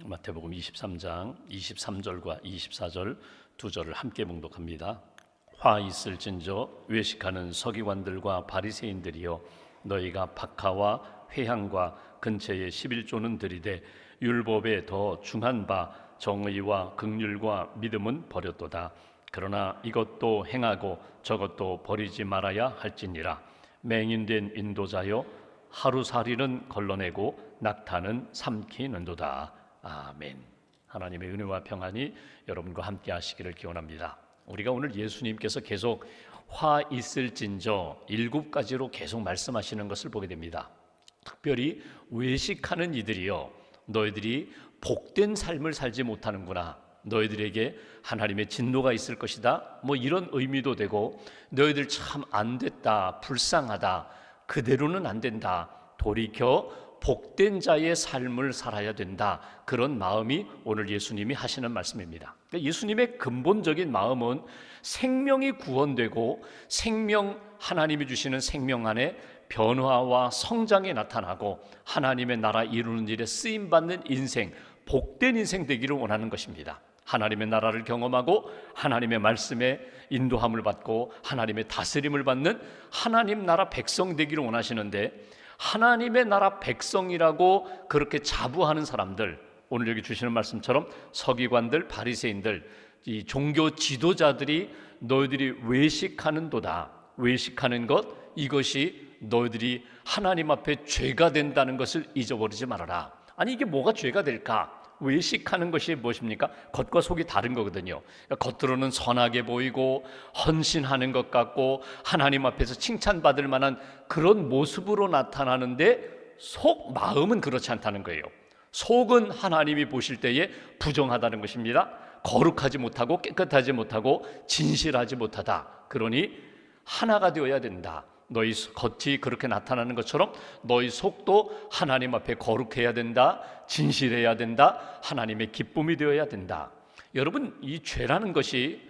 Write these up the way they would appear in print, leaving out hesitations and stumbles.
마태복음 23장 23절과 24절 두 절을 함께 봉독합니다. 화 있을진저 외식하는 서기관들과 바리새인들이여, 너희가 박하와 회향과 근처에 11조는 들이되 율법에 더 중한 바 정의와 긍휼과 믿음은 버렸도다. 그러나 이것도 행하고 저것도 버리지 말아야 할지니라. 맹인된 인도자여, 하루살이는 걸러내고 낙타는 삼키는도다. 아멘. 하나님의 은혜와 평안이 여러분과 함께 하시기를 기원합니다. 우리가 오늘 예수님께서 계속 화 있을진저 7가지로 계속 말씀하시는 것을 보게 됩니다. 특별히 외식하는 이들이여, 너희들이 복된 삶을 살지 못하는구나, 너희들에게 하나님의 진노가 있을 것이다, 이런 의미도 되고, 너희들 참 안 됐다, 불쌍하다, 그대로는 안 된다, 돌이켜 복된 자의 삶을 살아야 된다, 그런 마음이 오늘 예수님이 하시는 말씀입니다. 예수님의 근본적인 마음은 생명이 구원되고 하나님이 주시는 생명 안에 변화와 성장이 나타나고 하나님의 나라 이루는 일에 쓰임받는 인생, 복된 인생 되기를 원하는 것입니다. 하나님의 나라를 경험하고 하나님의 말씀에 인도함을 받고 하나님의 다스림을 받는 하나님 나라 백성 되기를 원하시는데, 하나님의 나라 백성이라고 그렇게 자부하는 사람들, 오늘 여기 주시는 말씀처럼 서기관들, 바리새인들, 이 종교 지도자들이 너희들이 외식하는도다, 외식하는 것, 이것이 너희들이 하나님 앞에 죄가 된다는 것을 잊어버리지 말아라. 아니, 이게 뭐가 죄가 될까? 외식하는 것이 무엇입니까? 겉과 속이 다른 거거든요. 겉으로는 선하게 보이고 헌신하는 것 같고 하나님 앞에서 칭찬받을 만한 그런 모습으로 나타나는데, 마음은 그렇지 않다는 거예요. 속은 하나님이 보실 때에 부정하다는 것입니다. 거룩하지 못하고 깨끗하지 못하고 진실하지 못하다. 그러니 하나가 되어야 된다. 너희 겉이 그렇게 나타나는 것처럼 너희 속도 하나님 앞에 거룩해야 된다, 진실해야 된다, 하나님의 기쁨이 되어야 된다. 여러분, 이 죄라는 것이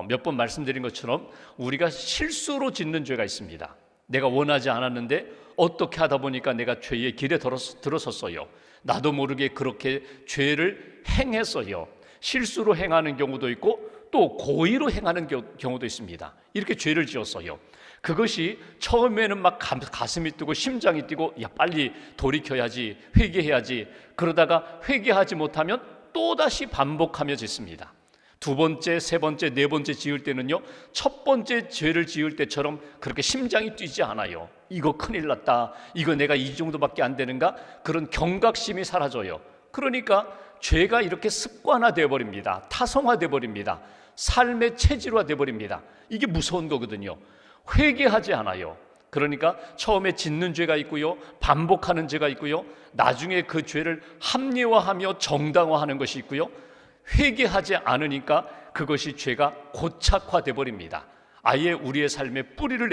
몇 번 말씀드린 것처럼 우리가 실수로 짓는 죄가 있습니다. 내가 원하지 않았는데 어떻게 하다 보니까 내가 죄의 길에 들어섰어요. 나도 모르게 그렇게 죄를 행했어요. 실수로 행하는 경우도 있고 또 고의로 행하는 경우도 있습니다. 이렇게 죄를 지었어요. 그것이 처음에는 막 가슴이 뛰고 심장이 뛰고, 빨리 돌이켜야지, 회개해야지. 그러다가 회개하지 못하면 또다시 반복하며 짓습니다. 두 번째, 세 번째, 네 번째 지을 때는요, 첫 번째 죄를 지을 때처럼 그렇게 심장이 뛰지 않아요. 이거 큰일 났다, 이거 내가 이 정도밖에 안 되는가, 그런 경각심이 사라져요. 그러니까 죄가 이렇게 습관화되어 버립니다. 타성화되어 버립니다. 삶의 체질화되어 버립니다. 이게 무서운 거거든요. 회개하지 않아요. 그러니까 처음에 짓는 죄가 있고요, 반복하는 죄가 있고요, 나중에 그 죄를 합리화하며 정당화하는 것이 있고요, 회개하지 않으니까 그것이 죄가 고착화돼 버립니다. 아예 우리의 삶에 뿌리를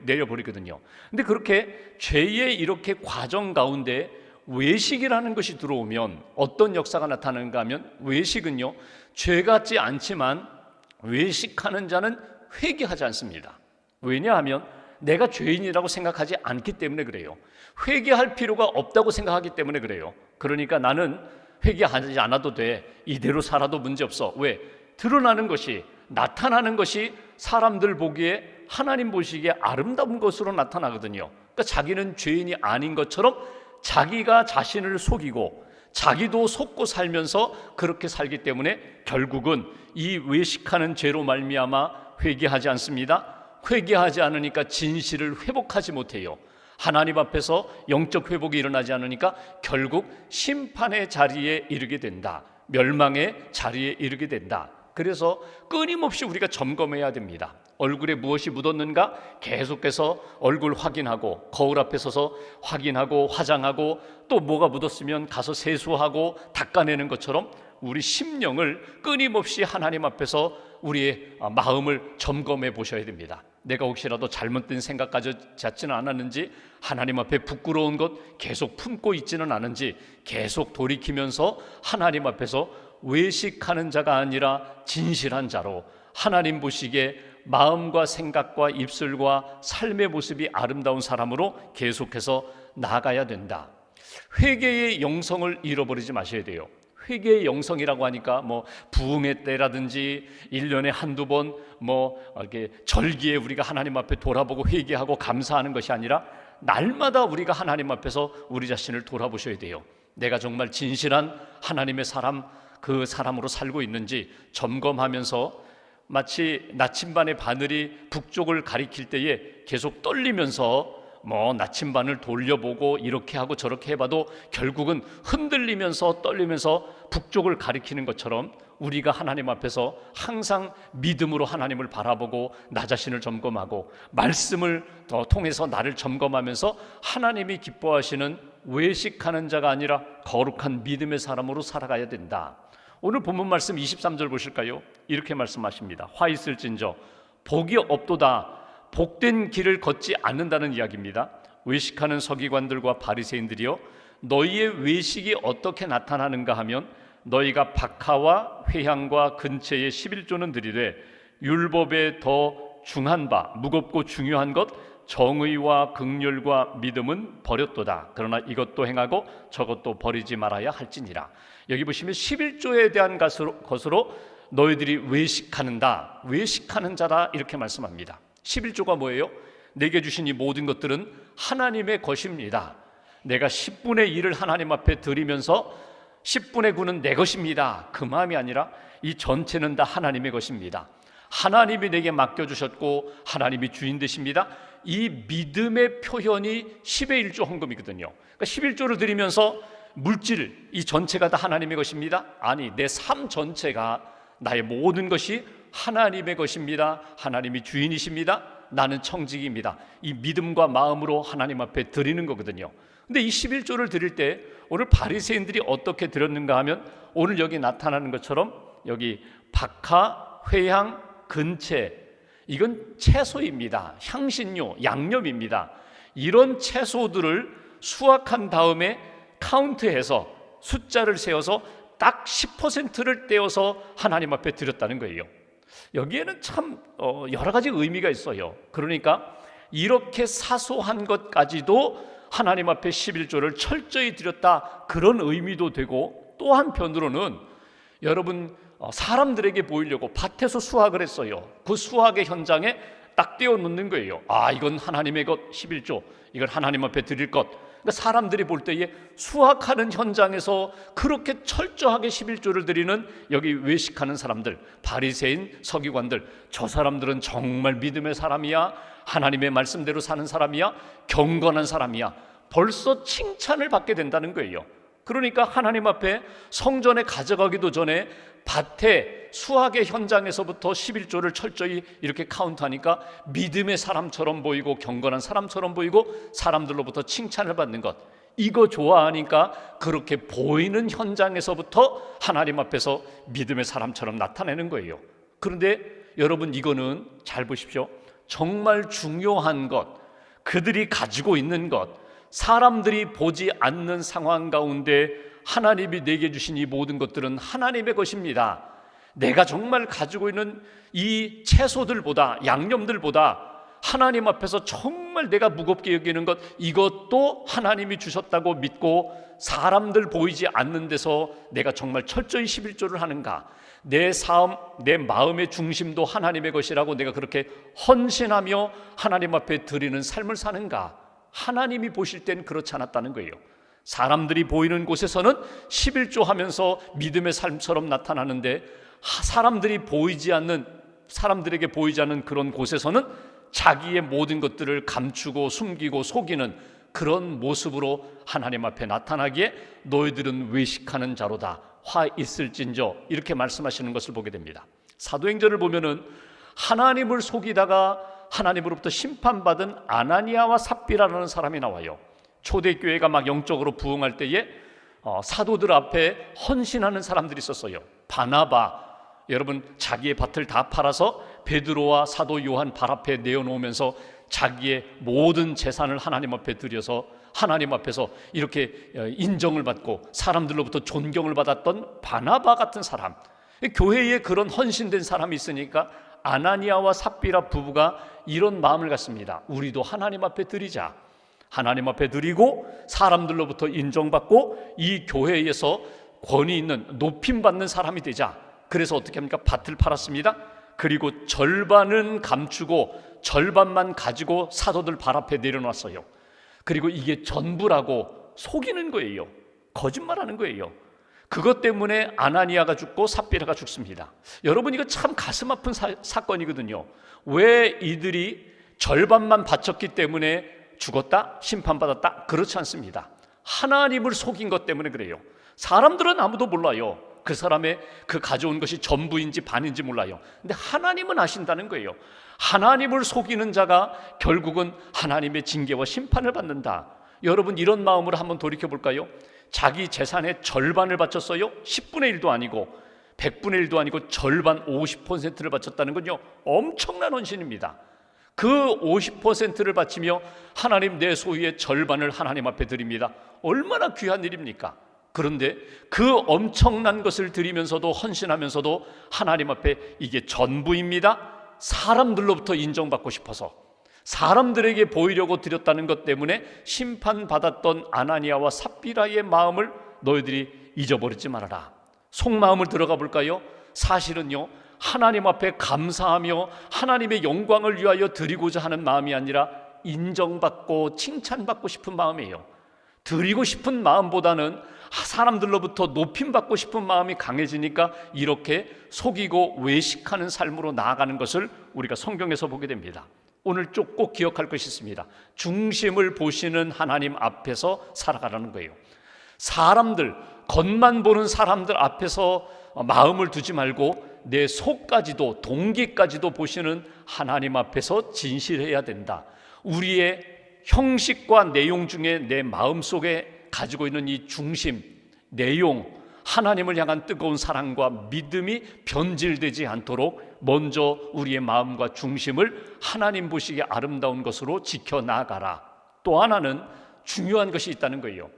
내려버리거든요. 근데 그렇게 죄의 이렇게 과정 가운데 외식이라는 것이 들어오면 어떤 역사가 나타나는가 하면, 외식은요, 죄 같지 않지만 외식하는 자는 회개하지 않습니다. 왜냐하면 내가 죄인이라고 생각하지 않기 때문에 그래요. 회개할 필요가 없다고 생각하기 때문에 그래요. 그러니까 나는 회개하지 않아도 돼, 이대로 살아도 문제없어. 왜? 드러나는 것이, 나타나는 것이 사람들 보기에, 하나님 보시기에 아름다운 것으로 나타나거든요. 그러니까 자기는 죄인이 아닌 것처럼 자기가 자신을 속이고 자기도 속고 살면서 그렇게 살기 때문에 결국은 이 외식하는 죄로 말미암아 회개하지 않습니다. 회개하지 않으니까 진실을 회복하지 못해요. 하나님 앞에서 영적 회복이 일어나지 않으니까 결국 심판의 자리에 이르게 된다, 멸망의 자리에 이르게 된다. 그래서 끊임없이 우리가 점검해야 됩니다. 얼굴에 무엇이 묻었는가 계속해서 얼굴 확인하고, 거울 앞에 서서 확인하고, 화장하고, 또 뭐가 묻었으면 가서 세수하고 닦아내는 것처럼 우리 심령을 끊임없이 하나님 앞에서 우리의 마음을 점검해 보셔야 됩니다. 내가 혹시라도 잘못된 생각 가졌지는 않았는지, 하나님 앞에 부끄러운 것 계속 품고 있지는 않은지 계속 돌이키면서 하나님 앞에서 외식하는 자가 아니라 진실한 자로, 하나님 보시기에 마음과 생각과 입술과 삶의 모습이 아름다운 사람으로 계속해서 나아가야 된다. 회개의 영성을 잃어버리지 마셔야 돼요. 회개의 영성이라고 하니까 뭐 부흥의 때라든지 1년에 한두 번 뭐 이렇게 절기에 우리가 하나님 앞에 돌아보고 회개하고 감사하는 것이 아니라 날마다 우리가 하나님 앞에서 우리 자신을 돌아보셔야 돼요. 내가 정말 진실한 하나님의 사람, 그 사람으로 살고 있는지 점검하면서 마치 나침반의 바늘이 북쪽을 가리킬 때에 계속 떨리면서 뭐 나침반을 돌려보고 이렇게 하고 저렇게 해봐도 결국은 흔들리면서 떨리면서 북쪽을 가리키는 것처럼 우리가 하나님 앞에서 항상 믿음으로 하나님을 바라보고 나 자신을 점검하고 말씀을 통해서 나를 점검하면서 하나님이 기뻐하시는 외식하는 자가 아니라 거룩한 믿음의 사람으로 살아가야 된다. 오늘 본문 말씀 23절 보실까요? 이렇게 말씀하십니다. 화 있을진저 복이 없도다. 복된 길을 걷지 않는다는 이야기입니다. 외식하는 서기관들과 바리새인들이여, 너희의 외식이 어떻게 나타나는가 하면 너희가 박하와 회향과 근체의 11조는 드리되 율법에 더 중한 바 무겁고 중요한 것 정의와 긍휼과 믿음은 버렸도다. 그러나 이것도 행하고 저것도 버리지 말아야 할지니라. 여기 보시면 11조에 대한 것으로 너희들이 외식하는다, 외식하는 자다 이렇게 말씀합니다. 11조가 뭐예요? 내게 주신 이 모든 것들은 하나님의 것입니다. 내가 10분의 1을 하나님 앞에 드리면서 10분의 9는 내 것입니다. 그 마음이 아니라 이 전체는 다 하나님의 것입니다. 하나님이 내게 맡겨주셨고 하나님이 주인 되십니다. 이 믿음의 표현이 10의 1조 헌금이거든요. 그러니까 11조를 드리면서 물질 이 전체가 다 하나님의 것입니다. 아니, 내 삶 전체가, 나의 모든 것이 하나님의 것입니다. 하나님이 주인이십니다. 나는 청직입니다. 이 믿음과 마음으로 하나님 앞에 드리는 거거든요. 근데 이 11조를 드릴 때 오늘 바리새인들이 어떻게 드렸는가 하면 오늘 여기 나타나는 것처럼 여기 박하, 회향, 근체, 이건 채소입니다. 향신료, 양념입니다. 이런 채소들을 수확한 다음에 카운트해서 숫자를 세워서 딱 10%를 떼어서 하나님 앞에 드렸다는 거예요. 여기에는 참 여러 가지 의미가 있어요. 그러니까 이렇게 사소한 것까지도 하나님 앞에 11조를 철저히 드렸다, 그런 의미도 되고, 또 한편으로는 여러분 사람들에게 보이려고 밭에서 수확을 했어요. 그 수확의 현장에 딱 떼어 놓는 거예요. 아, 이건 하나님의 것 11조, 이걸 하나님 앞에 드릴 것. 그러니까 사람들이 볼 때에 수확하는 현장에서 그렇게 철저하게 11조를 드리는 여기 외식하는 사람들, 바리새인, 서기관들, 저 사람들은 정말 믿음의 사람이야, 하나님의 말씀대로 사는 사람이야, 경건한 사람이야, 벌써 칭찬을 받게 된다는 거예요. 그러니까 하나님 앞에 성전에 가져가기도 전에 밭에 수확의 현장에서부터 11조를 철저히 이렇게 카운트하니까 믿음의 사람처럼 보이고 경건한 사람처럼 보이고 사람들로부터 칭찬을 받는 것, 이거 좋아하니까 그렇게 보이는 현장에서부터 하나님 앞에서 믿음의 사람처럼 나타내는 거예요. 그런데 여러분, 이거는 잘 보십시오. 정말 중요한 것, 그들이 가지고 있는 것, 사람들이 보지 않는 상황 가운데 하나님이 내게 주신 이 모든 것들은 하나님의 것입니다. 내가 정말 가지고 있는 이 채소들보다, 양념들보다 하나님 앞에서 정말 내가 무겁게 여기는 것, 이것도 하나님이 주셨다고 믿고 사람들 보이지 않는 데서 내가 정말 철저히 11조를 하는가, 내 삶, 내 마음의 중심도 하나님의 것이라고 내가 그렇게 헌신하며 하나님 앞에 드리는 삶을 사는가. 하나님이 보실 땐 그렇지 않았다는 거예요. 사람들이 보이는 곳에서는 11조 하면서 믿음의 삶처럼 나타나는데, 사람들이 보이지 않는, 사람들에게 보이지 않는 그런 곳에서는 자기의 모든 것들을 감추고 숨기고 속이는 그런 모습으로 하나님 앞에 나타나기에 너희들은 외식하는 자로다, 화 있을진저, 이렇게 말씀하시는 것을 보게 됩니다. 사도행전을 보면은 하나님을 속이다가 하나님으로부터 심판받은 아나니아와 삽비라라는 사람이 나와요. 초대교회가 막 영적으로 부흥할 때에 사도들 앞에 헌신하는 사람들이 있었어요. 바나바, 여러분 자기의 밭을 다 팔아서 베드로와 사도 요한 발 앞에 내어놓으면서 자기의 모든 재산을 하나님 앞에 드려서 하나님 앞에서 이렇게 인정을 받고 사람들로부터 존경을 받았던 바나바 같은 사람, 교회에 그런 헌신된 사람이 있으니까 아나니아와 삽비라 부부가 이런 마음을 갖습니다. 우리도 하나님 앞에 드리자. 하나님 앞에 드리고 사람들로부터 인정받고 이 교회에서 권위 있는 높임 받는 사람이 되자. 그래서 어떻게 합니까? 밭을 팔았습니다. 그리고 절반은 감추고 절반만 가지고 사도들 발 앞에 내려놨어요. 그리고 이게 전부라고 속이는 거예요. 거짓말하는 거예요. 그것 때문에 아나니아가 죽고 삽비라가 죽습니다. 여러분, 이거 참 가슴 아픈 사건이거든요. 왜 이들이 절반만 바쳤기 때문에 죽었다? 심판받았다? 그렇지 않습니다. 하나님을 속인 것 때문에 그래요. 사람들은 아무도 몰라요. 그 사람의 그 가져온 것이 전부인지 반인지 몰라요. 근데 하나님은 아신다는 거예요. 하나님을 속이는 자가 결국은 하나님의 징계와 심판을 받는다. 여러분, 이런 마음으로 한번 돌이켜 볼까요? 자기 재산의 절반을 바쳤어요. 10분의 1도 아니고 100분의 1도 아니고 절반 50%를 바쳤다는 건요, 엄청난 헌신입니다. 그 50%를 바치며 하나님, 내 소유의 절반을 하나님 앞에 드립니다. 얼마나 귀한 일입니까? 그런데 그 엄청난 것을 드리면서도, 헌신하면서도 하나님 앞에 이게 전부입니다. 사람들로부터 인정받고 싶어서, 사람들에게 보이려고 드렸다는 것 때문에 심판받았던 아나니아와 삽비라의 마음을 너희들이 잊어버리지 말아라. 속마음을 들어가 볼까요? 사실은요, 하나님 앞에 감사하며 하나님의 영광을 위하여 드리고자 하는 마음이 아니라 인정받고 칭찬받고 싶은 마음이에요. 드리고 싶은 마음보다는 사람들로부터 높임받고 싶은 마음이 강해지니까 이렇게 속이고 외식하는 삶으로 나아가는 것을 우리가 성경에서 보게 됩니다. 오늘 좀 꼭 기억할 것이 있습니다. 중심을 보시는 하나님 앞에서 살아가라는 거예요. 사람들, 겉만 보는 사람들 앞에서 마음을 두지 말고 내 속까지도, 동기까지도 보시는 하나님 앞에서 진실해야 된다. 우리의 형식과 내용 중에 내 마음속에 가지고 있는 이 중심, 내용, 하나님을 향한 뜨거운 사랑과 믿음이 변질되지 않도록 먼저 우리의 마음과 중심을 하나님 보시기에 아름다운 것으로 지켜나가라. 또 하나는 중요한 것이 있다는 거예요.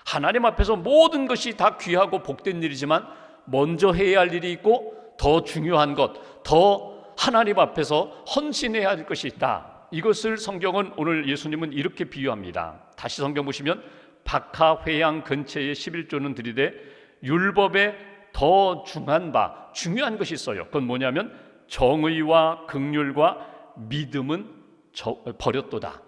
하나님 앞에서 모든 것이 다 귀하고 복된 일이지만 먼저 해야 할 일이 있고 더 중요한 것, 더 하나님 앞에서 헌신해야 할 것이 있다. 이것을 성경은, 오늘 예수님은 이렇게 비유합니다. 다시 성경 보시면 박하 회양 근처에 11조는 드리되 율법에 더 중요한 것이 있어요. 그건 뭐냐면 정의와 긍휼과 믿음은 버렸도다.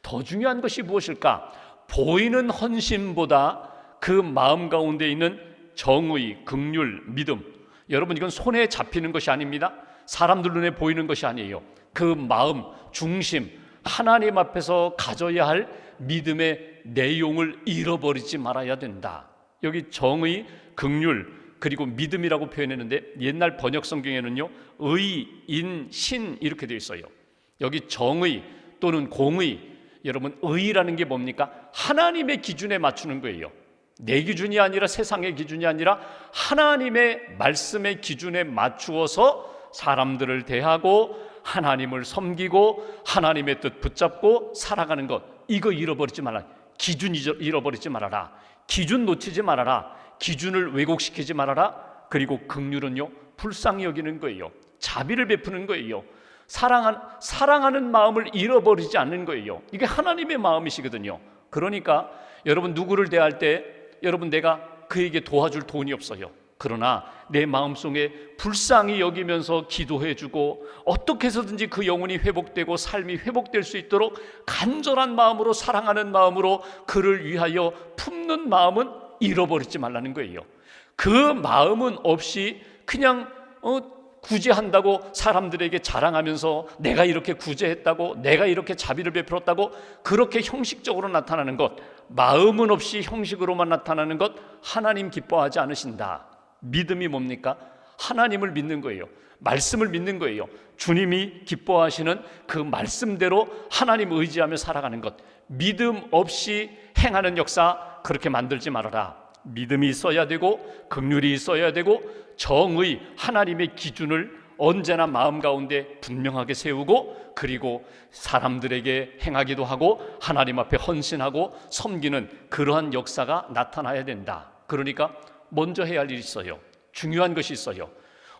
더 중요한 것이 무엇일까? 보이는 헌신보다 그 마음 가운데 있는 정의, 긍휼, 믿음, 여러분, 이건 손에 잡히는 것이 아닙니다. 사람들 눈에 보이는 것이 아니에요. 그 마음, 중심, 하나님 앞에서 가져야 할 믿음의 내용을 잃어버리지 말아야 된다. 여기 정의, 긍휼, 그리고 믿음이라고 표현했는데 옛날 번역 성경에는요, 의, 인, 신 이렇게 되어 있어요. 여기 정의 또는 공의, 여러분, 의라는 게 뭡니까? 하나님의 기준에 맞추는 거예요. 내 기준이 아니라, 세상의 기준이 아니라 하나님의 말씀의 기준에 맞추어서 사람들을 대하고 하나님을 섬기고 하나님의 뜻 붙잡고 살아가는 것, 이거 잃어버리지 말라. 기준 잃어버리지 말아라. 기준 놓치지 말아라. 기준을 왜곡시키지 말아라. 그리고 긍휼은요, 불쌍히 여기는 거예요. 자비를 베푸는 거예요. 사랑하는 마음을 잃어버리지 않는 거예요. 이게 하나님의 마음이시거든요. 그러니까 여러분, 누구를 대할 때 여러분, 내가 그에게 도와줄 돈이 없어요. 그러나 내 마음속에 불쌍히 여기면서 기도해주고 어떻게 해서든지 그 영혼이 회복되고 삶이 회복될 수 있도록 간절한 마음으로, 사랑하는 마음으로 그를 위하여 품는 마음은 잃어버리지 말라는 거예요. 그 마음은 없이 그냥 구제한다고 사람들에게 자랑하면서 내가 이렇게 구제했다고, 내가 이렇게 자비를 베풀었다고 그렇게 형식적으로 나타나는 것, 마음은 없이 형식으로만 나타나는 것, 하나님 기뻐하지 않으신다. 믿음이 뭡니까? 하나님을 믿는 거예요. 말씀을 믿는 거예요. 주님이 기뻐하시는 그 말씀대로 하나님 의지하며 살아가는 것. 믿음 없이 행하는 역사 그렇게 만들지 말아라. 믿음이 있어야 되고 긍휼이 있어야 되고 정의, 하나님의 기준을 언제나 마음 가운데 분명하게 세우고, 그리고 사람들에게 행하기도 하고 하나님 앞에 헌신하고 섬기는 그러한 역사가 나타나야 된다. 그러니까 먼저 해야 할 일이 있어요. 중요한 것이 있어요.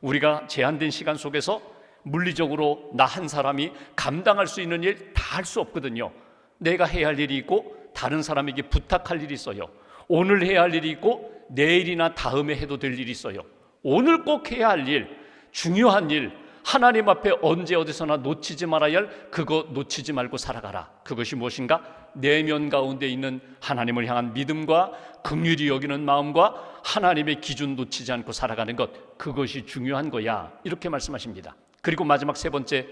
우리가 제한된 시간 속에서 물리적으로 나 한 사람이 감당할 수 있는 일 다 할 수 없거든요. 내가 해야 할 일이 있고 다른 사람에게 부탁할 일이 있어요. 오늘 해야 할 일이 있고 내일이나 다음에 해도 될 일이 있어요. 오늘 꼭 해야 할 일, 중요한 일, 하나님 앞에 언제 어디서나 놓치지 말아야 할 그거 놓치지 말고 살아가라. 그것이 무엇인가? 내면 가운데 있는 하나님을 향한 믿음과 긍휼히 여기는 마음과 하나님의 기준 놓치지 않고 살아가는 것, 그것이 중요한 거야. 이렇게 말씀하십니다. 그리고 마지막 세 번째,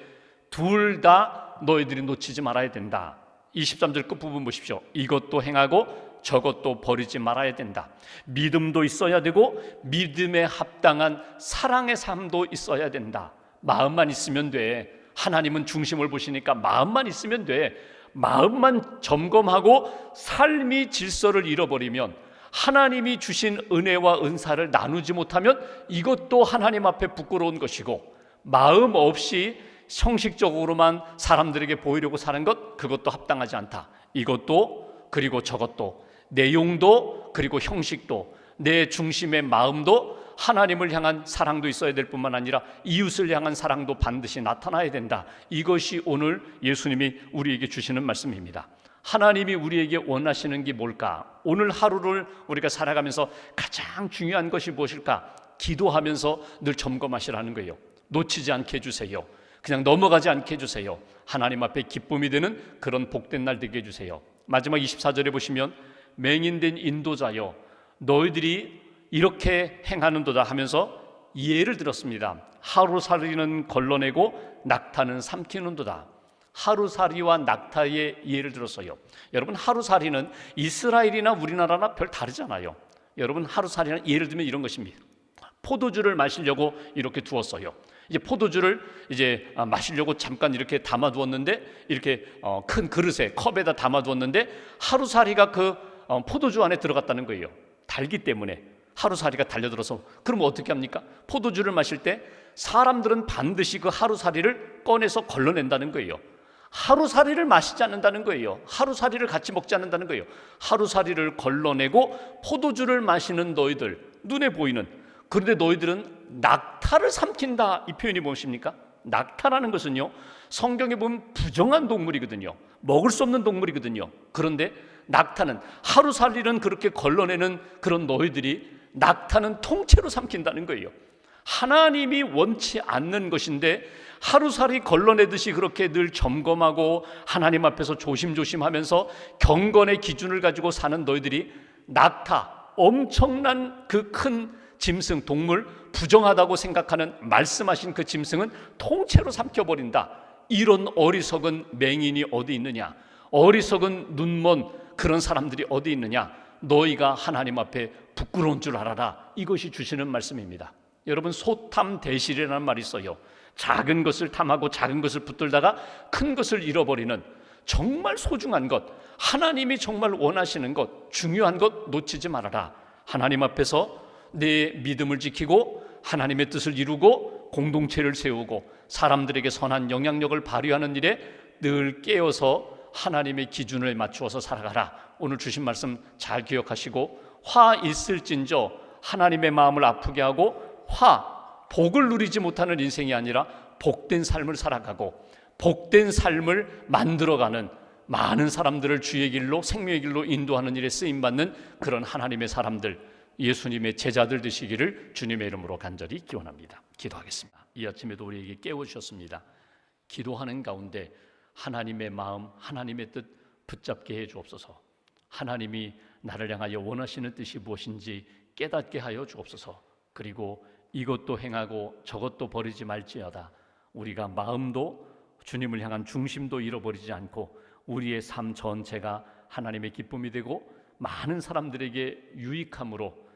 둘 다 너희들이 놓치지 말아야 된다. 23절 끝부분 보십시오. 이것도 행하고 저것도 버리지 말아야 된다. 믿음도 있어야 되고 믿음에 합당한 사랑의 삶도 있어야 된다. 마음만 있으면 돼. 하나님은 중심을 보시니까 마음만 있으면 돼. 마음만 점검하고 삶이 질서를 잃어버리면, 하나님이 주신 은혜와 은사를 나누지 못하면 이것도 하나님 앞에 부끄러운 것이고, 마음 없이 형식적으로만 사람들에게 보이려고 사는 것, 그것도 합당하지 않다. 이것도 그리고 저것도, 내용도 그리고 형식도, 내 중심의 마음도 하나님을 향한 사랑도 있어야 될 뿐만 아니라 이웃을 향한 사랑도 반드시 나타나야 된다. 이것이 오늘 예수님이 우리에게 주시는 말씀입니다. 하나님이 우리에게 원하시는 게 뭘까? 오늘 하루를 우리가 살아가면서 가장 중요한 것이 무엇일까? 기도하면서 늘 점검하시라는 거예요. 놓치지 않게 해주세요. 그냥 넘어가지 않게 해주세요. 하나님 앞에 기쁨이 되는 그런 복된 날 되게 해주세요. 마지막 24절에 보시면, 맹인된 인도자여 너희들이 이렇게 행하는도다 하면서 예를 들었습니다. 하루살이는 걸러내고 낙타는 삼키는도다. 하루살이와 낙타의 예를 들었어요. 여러분, 하루살이는 이스라엘이나 우리나라나 별 다르잖아요. 여러분, 하루살이는 예를 들면 이런 것입니다. 포도주를 마시려고 이렇게 두었어요. 이제 포도주를 마시려고 잠깐 이렇게 담아두었는데, 이렇게 큰 그릇에 컵에다 담아두었는데 하루살이가 그 포도주 안에 들어갔다는 거예요. 달기 때문에 하루살이가 달려들어서. 그럼 어떻게 합니까? 포도주를 마실 때 사람들은 반드시 그 하루살이를 꺼내서 걸러낸다는 거예요. 하루살이를 마시지 않는다는 거예요. 하루살이를 같이 먹지 않는다는 거예요. 하루살이를 걸러내고 포도주를 마시는 너희들, 눈에 보이는, 그런데 너희들은 낙타를 삼킨다. 이 표현이 무엇입니까? 낙타라는 것은요, 성경에 보면 부정한 동물이거든요. 먹을 수 없는 동물이거든요. 그런데 낙타는, 하루살이는 그렇게 걸러내는 그런 너희들이 낙타는 통째로 삼킨다는 거예요. 하나님이 원치 않는 것인데 하루살이 걸러내듯이 그렇게 늘 점검하고 하나님 앞에서 조심조심하면서 경건의 기준을 가지고 사는 너희들이 낙타, 엄청난 그 큰 짐승, 동물, 부정하다고 생각하는 말씀하신 그 짐승은 통째로 삼켜버린다. 이런 어리석은 맹인이 어디 있느냐? 어리석은 눈먼 그런 사람들이 어디 있느냐? 너희가 하나님 앞에 부끄러운 줄 알아라. 이것이 주시는 말씀입니다. 여러분, 소탐대실이라는 말이 있어요. 작은 것을 탐하고 작은 것을 붙들다가 큰 것을 잃어버리는, 정말 소중한 것, 하나님이 정말 원하시는 것, 중요한 것 놓치지 말아라. 하나님 앞에서 내 믿음을 지키고 하나님의 뜻을 이루고 공동체를 세우고 사람들에게 선한 영향력을 발휘하는 일에 늘 깨어서 하나님의 기준을 맞추어서 살아가라. 오늘 주신 말씀 잘 기억하시고, 화 있을진저 하나님의 마음을 아프게 하고 복을 누리지 못하는 인생이 아니라 복된 삶을 살아가고 복된 삶을 만들어가는, 많은 사람들을 주의 길로, 생명의 길로 인도하는 일에 쓰임받는 그런 하나님의 사람들, 예수님의 제자들 되시기를 주님의 이름으로 간절히 기원합니다. 기도하겠습니다. 이 아침에도 우리에게 깨워주셨습니다. 기도하는 가운데 하나님의 마음, 하나님의 뜻 붙잡게 해 주옵소서. 하나님이 나를 향하여 원하시는 뜻이 무엇인지 깨닫게 하여 주옵소서. 그리고 이것도 행하고 저것도 버리지 말지어다. 우리가 마음도 주님을 향한 중심도 잃어버리지 않고 우리의 삶 전체가 하나님의 기쁨이 되고 많은 사람들에게 유익함으로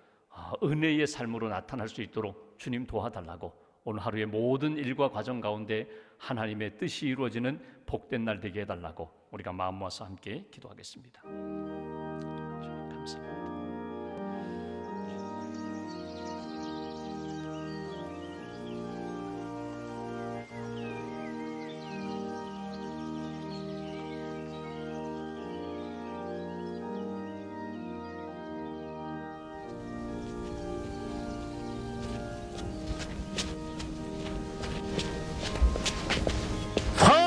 은혜의 삶으로 나타날 수 있도록 주님 도와달라고, 오늘 하루의 모든 일과 과정 가운데 하나님의 뜻이 이루어지는 복된 날 되게 해달라고 우리가 마음 모아서 함께 기도하겠습니다. 주님 감사합니다.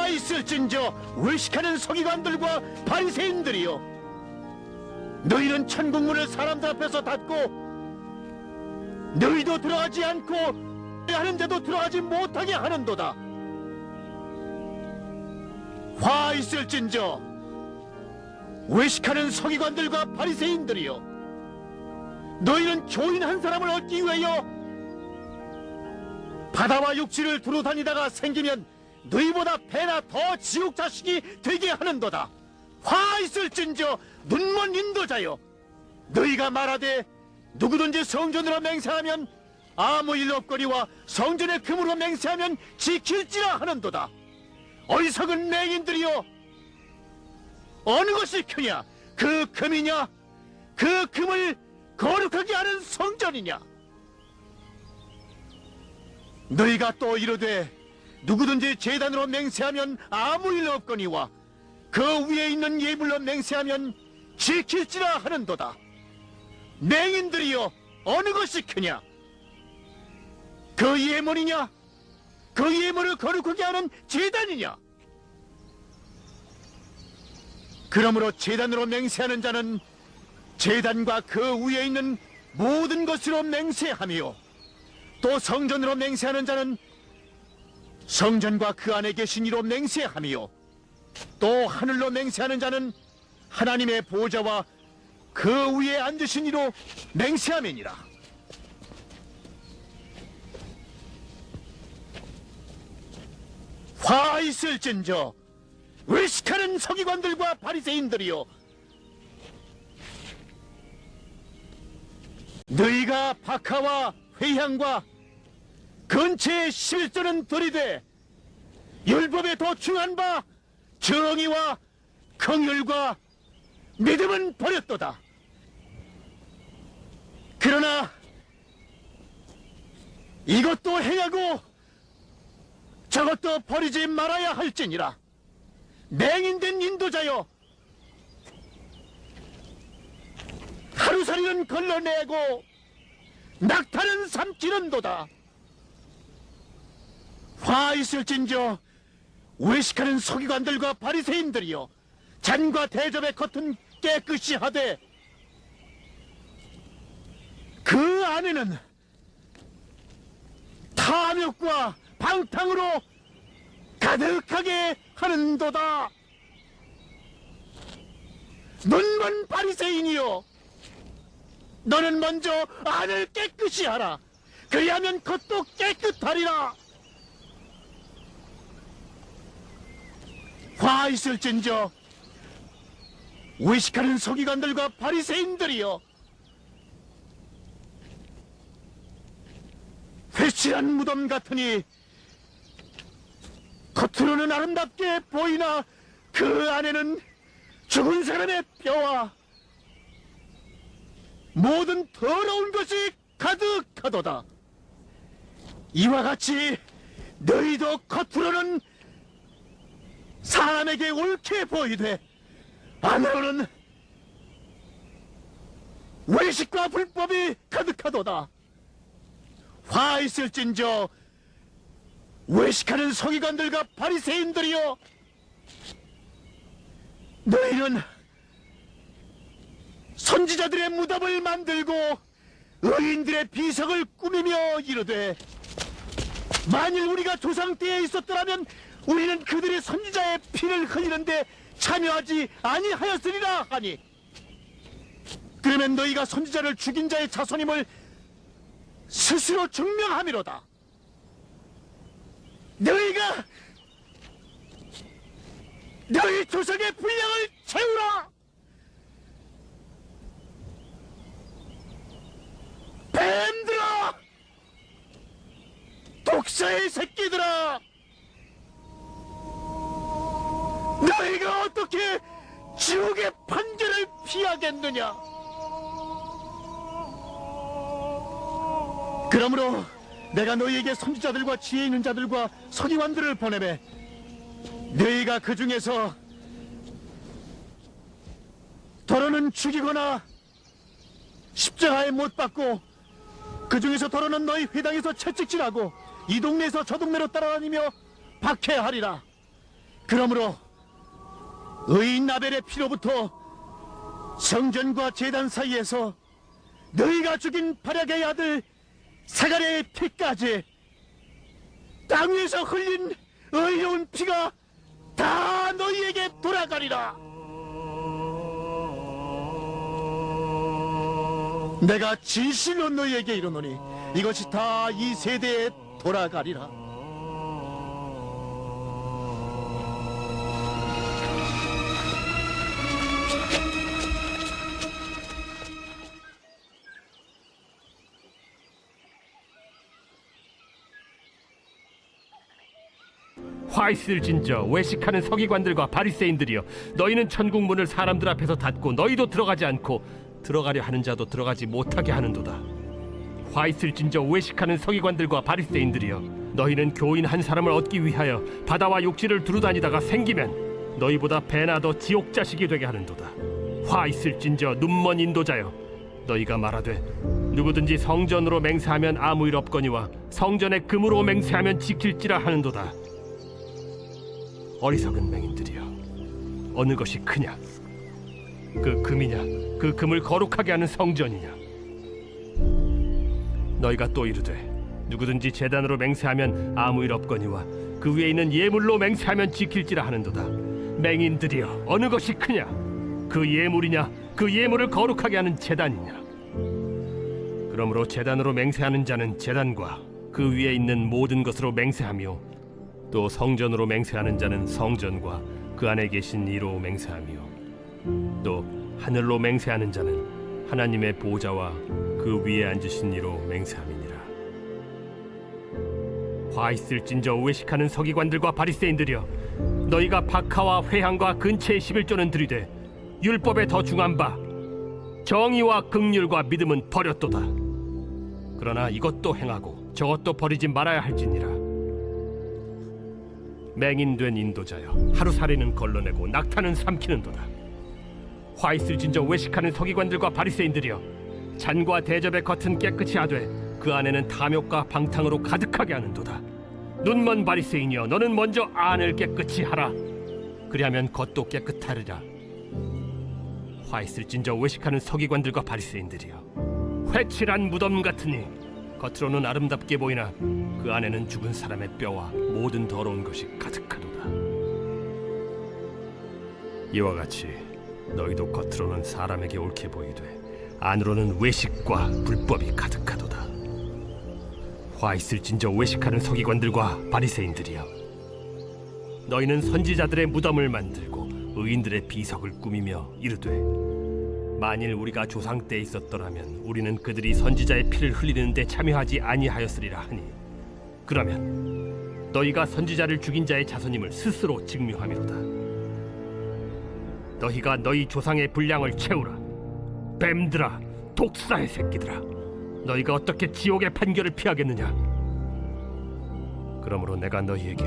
있을진저 외식하는 서기관들과 바리새인들이여, 너희는 천국문을 사람들 앞에서 닫고 너희도 들어가지 않고 하는 자도 들어가지 못하게 하는도다. 화 있을진저 외식하는 서기관들과 바리새인들이여, 너희는 교인 한 사람을 얻기 위하여 바다와 육지를 두루 다니다가 생기면 너희보다 배나 더 지옥 자식이 되게 하는도다. 화 있을진저 눈먼 인도자여, 너희가 말하되 누구든지 성전으로 맹세하면 아무 일 없거니와 성전의 금으로 맹세하면 지킬지라 하는도다. 어리석은 맹인들이여, 어느 것이 크냐? 그 금이냐? 그 금을 거룩하게 하는 성전이냐? 너희가 또 이르되 누구든지 제단으로 맹세하면 아무 일 없거니와 그 위에 있는 예물로 맹세하면 지킬지라 하는도다. 맹인들이여, 어느 것이 크냐? 그 예물이냐? 그 예물을 거룩하게 하는 제단이냐? 그러므로 제단으로 맹세하는 자는 제단과 그 위에 있는 모든 것으로 맹세하며, 또 성전으로 맹세하는 자는 성전과 그 안에 계신 이로 맹세하며, 또 하늘로 맹세하는 자는 하나님의 보좌와 그 위에 앉으신 이로 맹세함이니라. 화 있을진저 외식하는 서기관들과 바리새인들이여, 너희가 박하와 회향과 근처의 11조는 들이되 율법에 더 중한 바 정의와 긍휼과 믿음은 버렸도다. 그러나 이것도 행하고 저것도 버리지 말아야 할지니라. 맹인된 인도자여, 하루살이는 걸러내고 낙타는 삼키는도다. 화 있을진저 외식하는 서기관들과 바리새인들이여, 잔과 대접의 겉은 깨끗이 하되 그 안에는 탐욕과 방탕으로 가득하게 하는도다. 눈먼 바리새인이여, 너는 먼저 안을 깨끗이 하라. 그리하면 겉도 깨끗하리라. 화 있을진저 외식하는 서기관들과 바리새인들이여, 회칠한 무덤 같으니 겉으로는 아름답게 보이나 그 안에는 죽은 사람의 뼈와 모든 더러운 것이 가득하도다. 이와 같이 너희도 겉으로는 사람에게 옳게 보이되 안으로는 외식과 불법이 가득하도다. 화 있을진저 외식하는 서기관들과 바리새인들이여, 너희는 선지자들의 무덤을 만들고 의인들의 비석을 꾸미며 이르되, 만일 우리가 조상 때에 있었더라면 우리는 그들의 선지자의 피를 흘리는데 참여하지 아니하였으리라 하니, 그러면 너희가 선지자를 죽인 자의 자손임을 스스로 증명함이로다. 너희가 너희 조상의 분량을 채우라. 뱀들아, 독사의 새끼들아, 너희가 어떻게 지옥의 판결을 피하겠느냐? 그러므로 내가 너희에게 선지자들과 지혜 있는 자들과 서기관들을 보내매, 너희가 그 중에서 더러는 죽이거나 십자가에 못 박고, 그 중에서 더러는 너희 회당에서 채찍질하고 이 동네에서 저 동네로 따라다니며 박해하리라. 그러므로 의인 아벨의 피로부터 성전과 제단 사이에서 너희가 죽인 발약의 아들 사가랴의 피까지 땅 위에서 흘린 의로운 피가 다 너희에게 돌아가리라. 내가 진실로 너희에게 이르노니 이것이 다 이 세대에 돌아가리라. 화 있을진저 외식하는 서기관들과 바리새인들이여, 너희는 천국 문을 사람들 앞에서 닫고 너희도 들어가지 않고 들어가려 하는 자도 들어가지 못하게 하는도다. 화 있을진저 외식하는 서기관들과 바리새인들이여, 너희는 교인 한 사람을 얻기 위하여 바다와 육지를 두루다니다가 생기면 너희보다 배나 더 지옥 자식이 되게 하는도다. 화 있을진저 눈먼 인도자여, 너희가 말하되 누구든지 성전으로 맹세하면 아무 일 없거니와 성전에 금으로 맹세하면 지킬지라 하는도다. 어리석은 맹인들이여, 어느 것이 크냐? 그 금이냐? 그 금을 거룩하게 하는 성전이냐? 너희가 또 이르되 누구든지 제단으로 맹세하면 아무 일 없거니와 그 위에 있는 예물로 맹세하면 지킬지라 하는도다. 맹인들이여, 어느 것이 크냐? 그 예물이냐? 그 예물을 거룩하게 하는 제단이냐? 그러므로 제단으로 맹세하는 자는 제단과 그 위에 있는 모든 것으로 맹세하며, 또 성전으로 맹세하는 자는 성전과 그 안에 계신 이로 맹세하며, 또 하늘로 맹세하는 자는 하나님의 보좌와 그 위에 앉으신 이로 맹세함이니라. 화 있을진저 외식하는 서기관들과 바리새인들이여, 너희가 박하와 회향과 근체의 11조는 들이되 율법에 더 중한 바 정의와 긍휼과 믿음은 버렸도다. 그러나 이것도 행하고 저것도 버리지 말아야 할지니라. 맹인된 인도자여, 하루살이는 걸러내고 낙타는 삼키는도다. 화 있을진저 외식하는 서기관들과 바리새인들이여, 잔과 대접의 겉은 깨끗이 하되 그 안에는 탐욕과 방탕으로 가득하게 하는도다. 눈먼 바리새인이여, 너는 먼저 안을 깨끗이 하라. 그리하면 겉도 깨끗하리라. 화 있을진저 외식하는 서기관들과 바리새인들이여, 회칠한 무덤 같으니 겉으로는 아름답게 보이나 그 안에는 죽은 사람의 뼈와 모든 더러운 것이 가득하도다. 이와 같이 너희도 겉으로는 사람에게 옳게 보이되 안으로는 외식과 불법이 가득하도다. 화 있을진저 외식하는 서기관들과 바리새인들이여, 너희는 선지자들의 무덤을 만들고 의인들의 비석을 꾸미며 이르되 만일 우리가 조상 때에 있었더라면 우리는 그들이 선지자의 피를 흘리는 데 참여하지 아니하였으리라 하니, 그러면 너희가 선지자를 죽인 자의 자손임을 스스로 증명하미로다. 너희가 너희 조상의 분량을 채우라. 뱀들아, 독사의 새끼들아, 너희가 어떻게 지옥의 판결을 피하겠느냐? 그러므로 내가 너희에게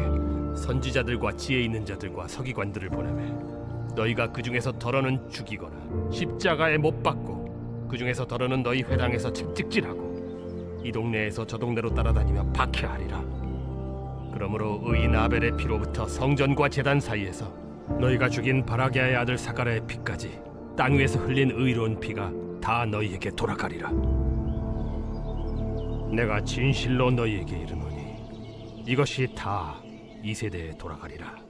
선지자들과 지혜 있는 자들과 서기관들을 보내매 너희가 그 중에서 덜어는 죽이거나 십자가에 못 박고 그 중에서 덜어는 너희 회당에서 채찍질하고 이 동네에서 저 동네로 따라다니며 박해하리라. 그러므로 의인 아벨의 피로부터 성전과 제단 사이에서 너희가 죽인 바라게아의 아들 사가랴의 피까지 땅 위에서 흘린 의로운 피가 다 너희에게 돌아가리라. 내가 진실로 너희에게 이르노니 이것이 다 이 세대에 돌아가리라.